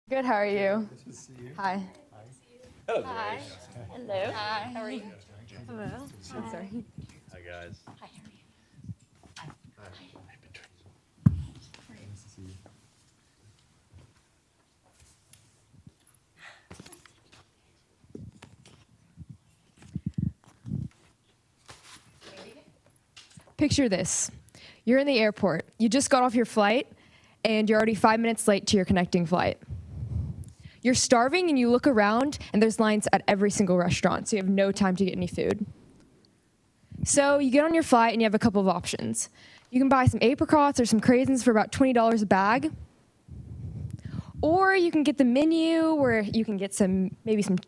Good, how are you? Good to see you. Hi. Hello, Hi. guys. Hello. Hi. How are you? Hello. I'm sorry. Hi, guys. Nice to see you. Picture this. You're in the airport. You just got off your flight, and you're already 5 minutes late to your connecting flight. You're starving, and you look around, and there's lines at every single restaurant, so you have no time to get any food. So you get on your flight, and you have a couple of options. You can buy some apricots or some craisins for about $20 a bag. Or you can get the menu where you can get maybe some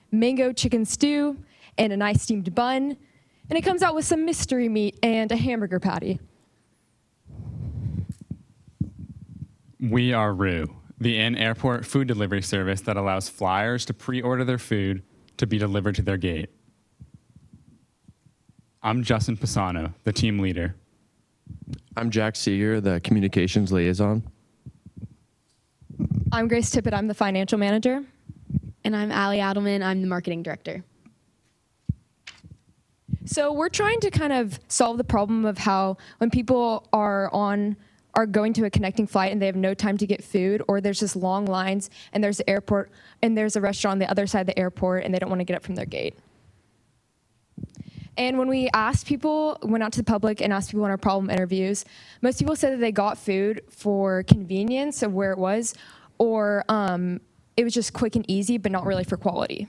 mango chicken stew and a nice steamed bun. And it comes out with some mystery meat and a hamburger patty. We are Roo, the in-airport food delivery service that allows flyers to pre-order their food to be delivered to their gate. I'm Justin Pisano, the team leader. I'm Jack Seeger, the communications liaison. I'm Grace Tippett, I'm the financial manager. And I'm Allie Adelman, I'm the marketing director. So we're trying to kind of solve the problem of how when people are going to a connecting flight and they have no time to get food, or there's just long lines and there's an airport and there's a restaurant on the other side of the airport and they don't want to get up from their gate. And when we asked people, went out to the public and asked people in our problem interviews, most people said that they got food for convenience of where it was, or it was just quick and easy, but not really for quality.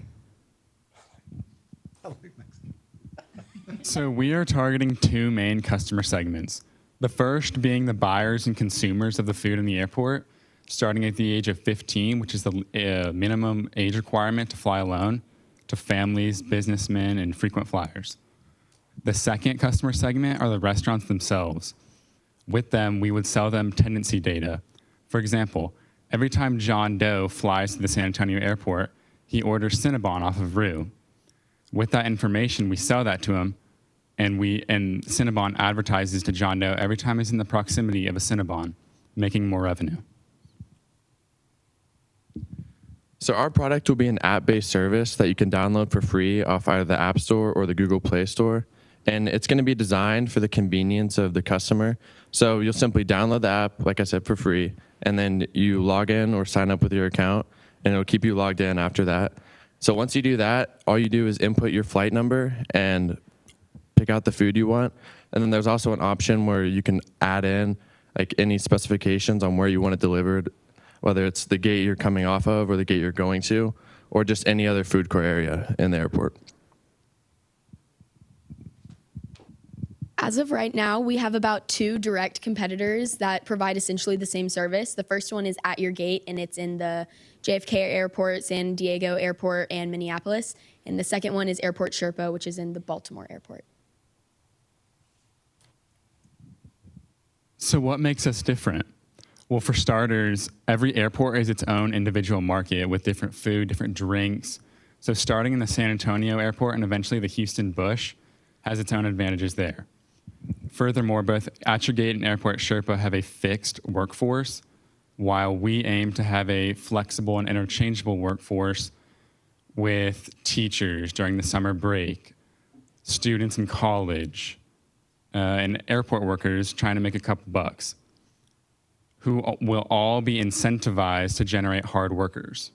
So we are targeting two main customer segments. The first being the buyers and consumers of the food in the airport, starting at the age of 15, which is the minimum age requirement to fly alone, to families, businessmen, and frequent flyers. The second customer segment are the restaurants themselves. With them, we would sell them tendency data. For example, every time John Doe flies to the San Antonio airport, he orders Cinnabon off of Roo. With that information, we sell that to him, and Cinnabon advertises to John Doe every time he's in the proximity of a Cinnabon, making more revenue. So our product will be an app-based service that you can download for free off either the App Store or the Google Play Store. And it's going to be designed for the convenience of the customer. So you'll simply download the app, like I said, for free, and then you log in or sign up with your account, and it'll keep you logged in after that. So once you do that, all you do is input your flight number and pick out the food you want. And then there's also an option where you can add in like any specifications on where you want it delivered, whether it's the gate you're coming off of or the gate you're going to, or just any other food court area in the airport. As of right now, we have about 2 direct competitors that provide essentially the same service. The first one is At Your Gate, and it's in the JFK Airport, San Diego Airport, and Minneapolis. And the second one is Airport Sherpa, which is in the Baltimore Airport. So what makes us different? Well, for starters, every airport is its own individual market with different food, different drinks. So starting in the San Antonio airport and eventually the Houston Bush has its own advantages there. Furthermore, both At Your Gate and Airport Sherpa have a fixed workforce, while we aim to have a flexible and interchangeable workforce with teachers during the summer break, students in college, and airport workers trying to make a couple bucks, who will all be incentivized to generate hard workers.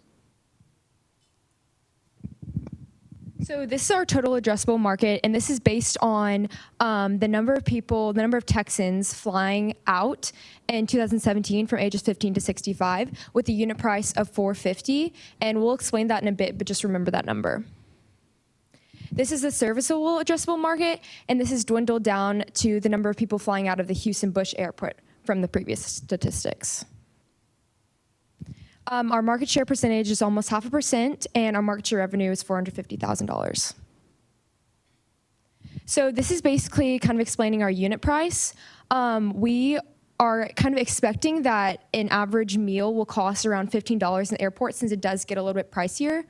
So this is our total addressable market, and this is based on the number of Texans flying out in 2017 from ages 15 to 65 with a unit price of $450, and we'll explain that in a bit, but just remember that number. This is the serviceable addressable market, and this is dwindled down to the number of people flying out of the Houston Bush Airport from the previous statistics. Our market share percentage is almost 0.5%, and our market share revenue is $450,000. So this is basically kind of explaining our unit price. We are kind of expecting that an average meal will cost around $15 in the airport, since it does get a little bit pricier.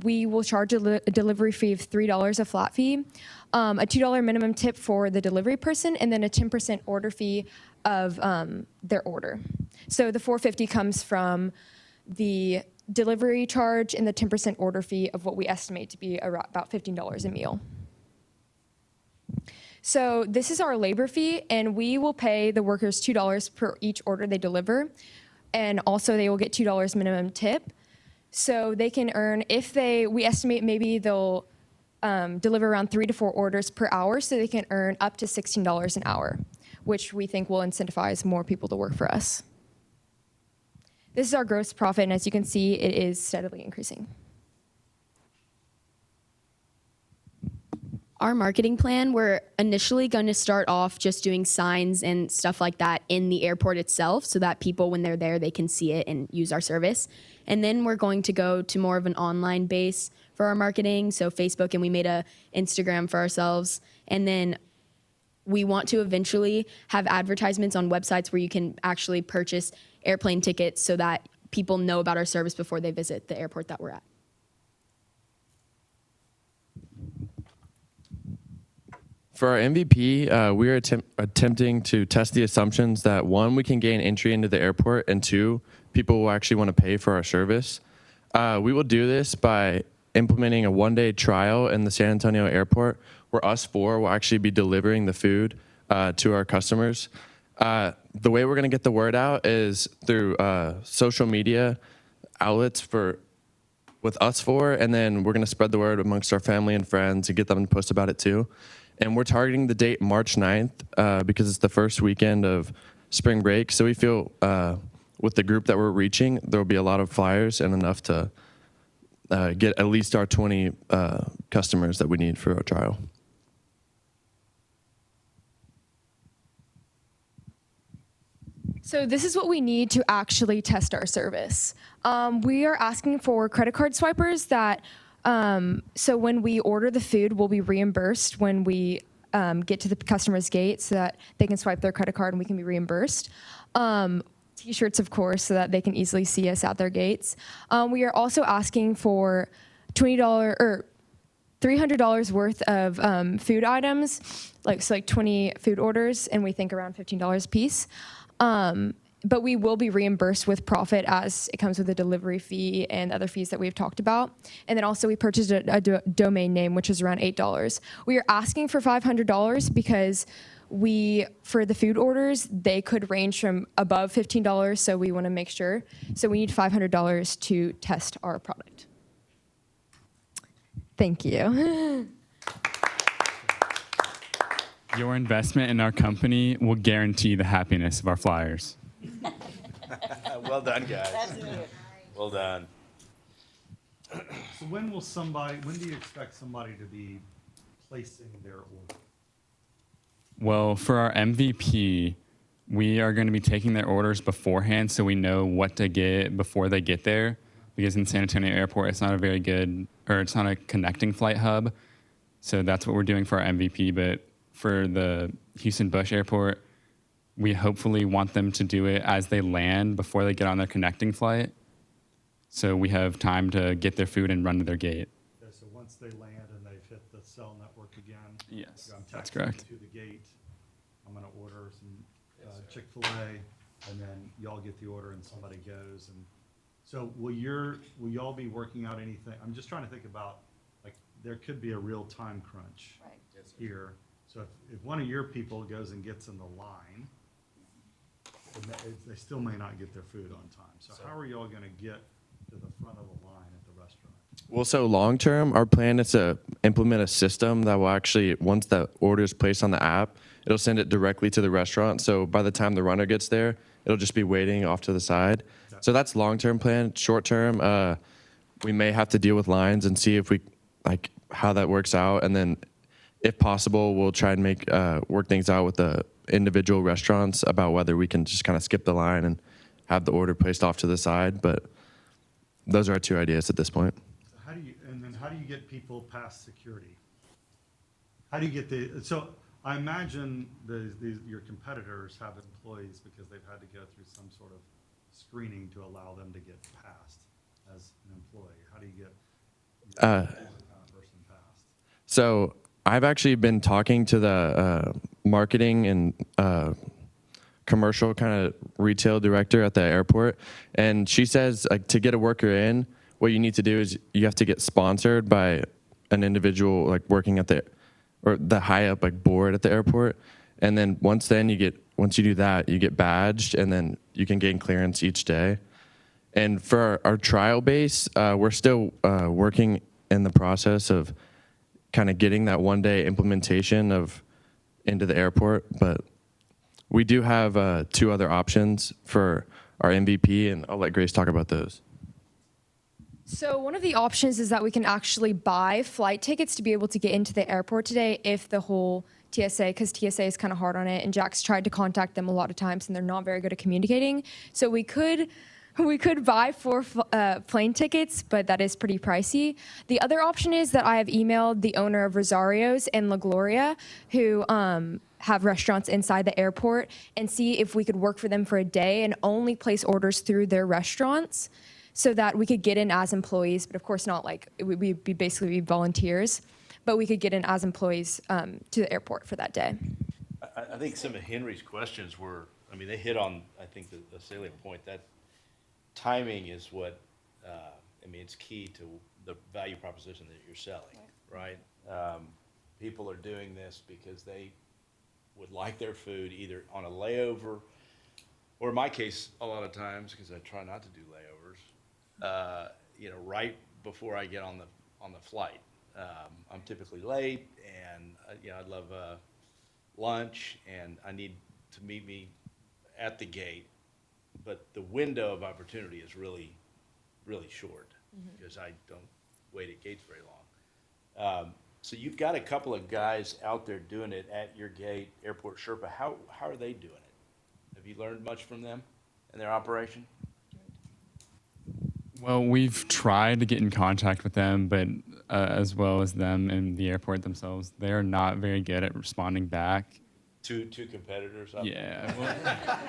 We will charge a delivery fee of $3, a flat fee, a $2 minimum tip for the delivery person, and then a 10% order fee of their order. So the $450 comes from the delivery charge and the 10% order fee of what we estimate to be about $15 a meal. So this is our labor fee, and we will pay the workers $2 per each order they deliver. And also they will get $2 minimum tip. So they can earn, we estimate maybe they'll deliver around 3 to 4 orders per hour, so they can earn up to $16 an hour, which we think will incentivize more people to work for us. This is our gross profit, and as you can see, it is steadily increasing. Our marketing plan, we're initially going to start off just doing signs and stuff like that in the airport itself so that people, when they're there, they can see it and use our service. And then we're going to go to more of an online base for our marketing, so Facebook, and we made a Instagram for ourselves. And then we want to eventually have advertisements on websites where you can actually purchase airplane tickets so that people know about our service before they visit the airport that we're at. For our MVP, we are attempting to test the assumptions that, one, we can gain entry into the airport, and two, people will actually want to pay for our service. We will do this by implementing a one-day trial in the San Antonio airport where us four will actually be delivering the food to our customers. The way we're going to get the word out is through social media outlets with us four, and then we're going to spread the word amongst our family and friends and get them to post about it too. And we're targeting the date March 9th because it's the first weekend of spring break. So we feel with the group that we're reaching, there will be a lot of flyers and enough to get at least our 20 customers that we need for our trial. So this is what we need to actually test our service. We are asking for credit card swipers that, so when we order the food, we'll be reimbursed when we get to the customer's gate so that they can swipe their credit card and we can be reimbursed. T-shirts, of course, so that they can easily see us at their gates. We are also asking for $20 or $300 worth of food items, like 20 food orders, and we think around $15 a piece. But we will be reimbursed with profit as it comes with a delivery fee and other fees that we've talked about. And then also we purchased a domain name, which is around $8. We are asking for $500 because for the food orders, they could range from above $15, so we want to make sure. So we need $500 to test our product. Thank you. Your investment in our company will guarantee the happiness of our flyers. Well done, guys. Well done. So when do you expect somebody to be placing their order? Well, for our MVP, we are going to be taking their orders beforehand so we know what to get before they get there. Because in San Antonio Airport, it's not it's not a connecting flight hub. So that's what we're doing for our MVP. But for the Houston Bush Airport, we hopefully want them to do it as they land before they get on their connecting flight. So we have time to get their food and run to their gate. Okay, so once they land and they've hit the cell network again, Yes, I'm that's texting correct. to the gate. I'm going to order some Chick-fil-A, and then y'all get the order and somebody goes. And so will y'all be working out anything? I'm just trying to think about, like, there could be a real time crunch here. So if one of your people goes and gets in the line, they still may not get their food on time. So how are y'all going to get to the front of the line at the restaurant? Well, so long term, our plan is to implement a system that will actually, once the order is placed on the app, it'll send it directly to the restaurant. So by the time the runner gets there, it'll just be waiting off to the side. So that's long-term plan. Short-term, we may have to deal with lines and see if how that works out. And then if possible, we'll try and work things out with the individual restaurants about whether we can just kind of skip the line and have the order placed off to the side. But those are our two ideas at this point. So how do you get people past security? How do you get so I imagine your competitors have employees because they've had to go through some sort of screening to allow them to get passed as an employee. How do you get that kind of person passed? So I've actually been talking to the marketing and commercial kind of retail director at the airport, and she says like to get a worker in, what you need to do is you have to get sponsored by an individual like working at the high up like board at the airport, and then once you do that, you get badged, and then you can gain clearance each day. And for our trial base, we're still working in the process of kind of getting that 1-day implementation into the airport, but we do have 2 other options for our MVP, and I'll let Grace talk about those. So one of the options is that we can actually buy flight tickets to be able to get into the airport today if the whole TSA, because TSA is kind of hard on it, and Jack's tried to contact them a lot of times, and they're not very good at communicating. So we could buy 4 plane tickets, but that is pretty pricey. The other option is that I have emailed the owner of Rosario's and La Gloria, who have restaurants inside the airport, and see if we could work for them for a day and only place orders through their restaurants so that we could get in as employees, but of course not like, we'd be basically be volunteers, but we could get in as employees to the airport for that day. I think some of Henry's questions were, I mean, they hit on, I think, the salient point, that timing is what, I mean, it's key to the value proposition that you're selling, right? People are doing this because they would like their food either on a layover, or in my case, a lot of times, because I try not to do layovers, right before I get on the flight. I'm typically late, and I'd love lunch, and I need to meet me at the gate. But the window of opportunity is really, really short, because I don't wait at gates very long. So you've got a couple of guys out there doing it at your gate, Airport Sherpa. How are they doing it? Have you learned much from them and their operation? Well, we've tried to get in contact with them, but as well as them and the airport themselves, they are not very good at responding back. Two competitors. Up Yeah, well,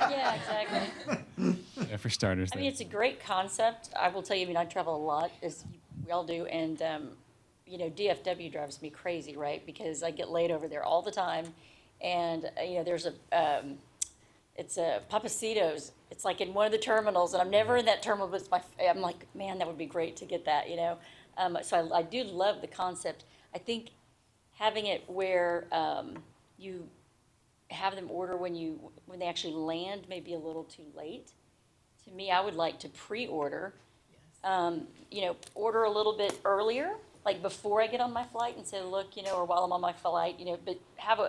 Yeah, exactly. yeah, for starters. I mean, it's a great concept. I will tell you, I mean, I travel a lot, as we all do, and, DFW drives me crazy, right? Because I get laid over there all the time, and, there's it's a Papacitos. It's like in one of the terminals, and I'm never in that terminal, but I'm like, man, that would be great to get that, So I do love the concept. I think having it where you have them order when they actually land may be a little too late. To me, I would like to pre-order, order a little bit earlier, like before I get on my flight, and say, look, or while I'm on my flight, but have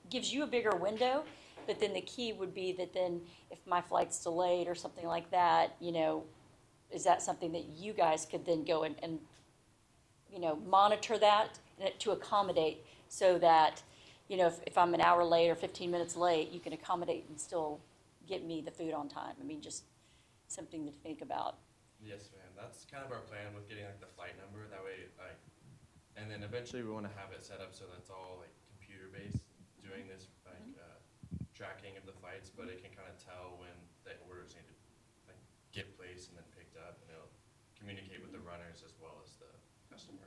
gives you a bigger window. But then the key would be that then if my flight's delayed or something like that, is that something that you guys could then go and monitor that to accommodate, so that, if I'm an hour late or 15 minutes late, you can accommodate and still get me the food on time. I mean, just something to think about. Yes, ma'am. That's kind of our plan with getting like the flight number. That way, and then eventually we want to have it set up so that's all like computer based, doing this tracking of the flights, but it can kind of tell when the orders need to get placed and then picked up, and it'll communicate with the runners as well as the customer.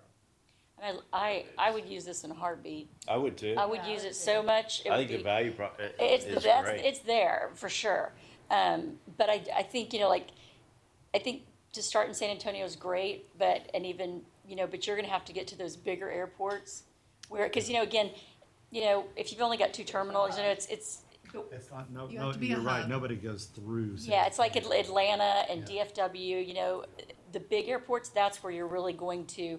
And I would use this in a heartbeat. I would too. I would use it so much. I think the value it's is the best. great. It's there for sure. But I think I think to start in San Antonio is great, but but you're going to have to get to those bigger airports because again, if you've only got 2 terminals, it's It's not, You have to be a you're right, hub. nobody goes through. San yeah, it's like Antonio. Atlanta and Yeah. DFW. The big airports. That's where you're really going to,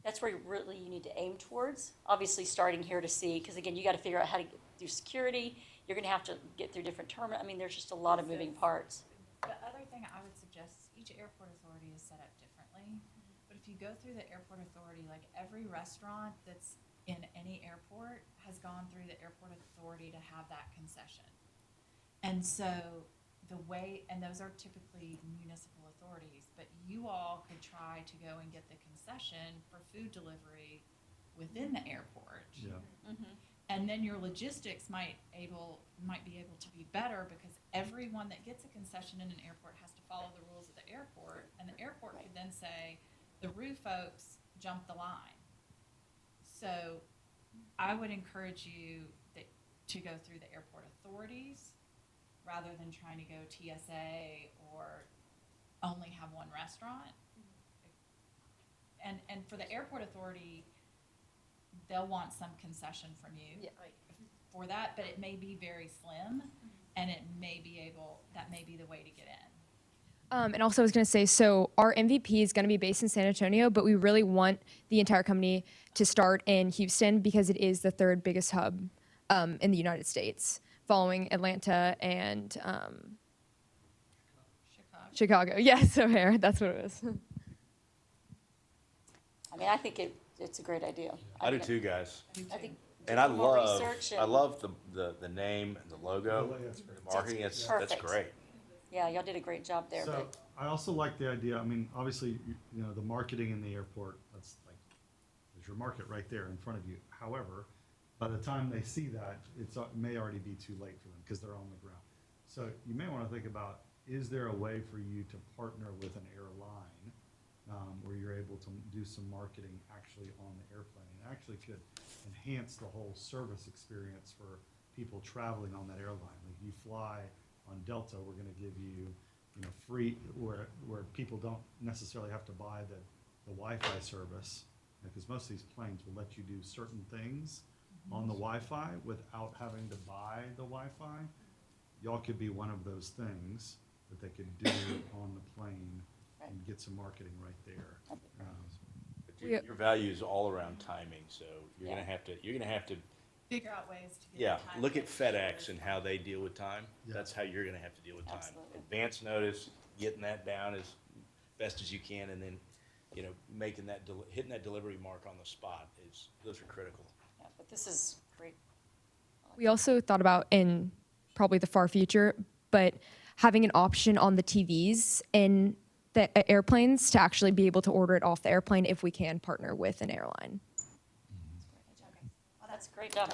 that's where you need to aim towards. Obviously, starting here to see, because again, you got to figure out how to get through security. You're going to have to get through different terminals. I mean, there's just a lot of moving parts. The other thing I would suggest is each airport authority is set up differently. But if you go through the airport authority, like every restaurant that's in any airport has gone through the airport authority to have that concession. And so and those are typically municipal authorities, but you all could try to go and get the concession for food delivery within the airport. Yeah. And then your logistics might be able to be better, because everyone that gets a concession in an airport has to follow the rules of the airport, and the airport could then say, the Roo folks jumped the line. So I would encourage you to go through the airport authorities rather than trying to go TSA or only have one restaurant. And for the airport authority, they'll want some concession from you for that, but it may be very slim, and it may be that may be the way to get in. And also I was going to say, so our MVP is going to be based in San Antonio, but we really want the entire company to start in Houston because it is the third biggest hub in the United States, following Atlanta and Chicago. Yes, O'Hare, that's what it was. I mean, I think it's a great idea. I do mean, too, guys. I think And I do more love, research I and- love the name and the logo, the marketing, that's Perfect. great. Yeah, y'all did a great job there, So but I also like the idea, I mean, obviously, you know, the marketing in the airport, that's like, there's your market right there in front of you. However, by the time they see that, it may already be too late for them because they're on the ground. So you may want to think about, is there a way for you to partner with an airline where you're able to do some marketing actually on the airplane? It actually could enhance the whole service experience for people traveling on that airline. Like you fly on Delta, we're going to give you, you know, free, where people don't necessarily have to buy the Wi-Fi service, because most of these planes will let you do certain things on the Wi-Fi without having to buy the Wi-Fi. Y'all could be one of those things that they could do on the plane and get some marketing right there. But your value is all around timing, so you're gonna have to, Figure out ways to get. yeah, the time look at to- FedEx and how they deal with time. Yeah. That's how you're gonna have to deal with time. Absolutely. Advance notice, getting that down as best as you can, and then, you know, making that, hitting that delivery mark on the spot those are critical. yeah, but this is great. We also thought about, in probably the far future, but having an option on the TVs in the airplanes to actually be able to order it off the airplane if we can partner with an airline. Well, that's a great job.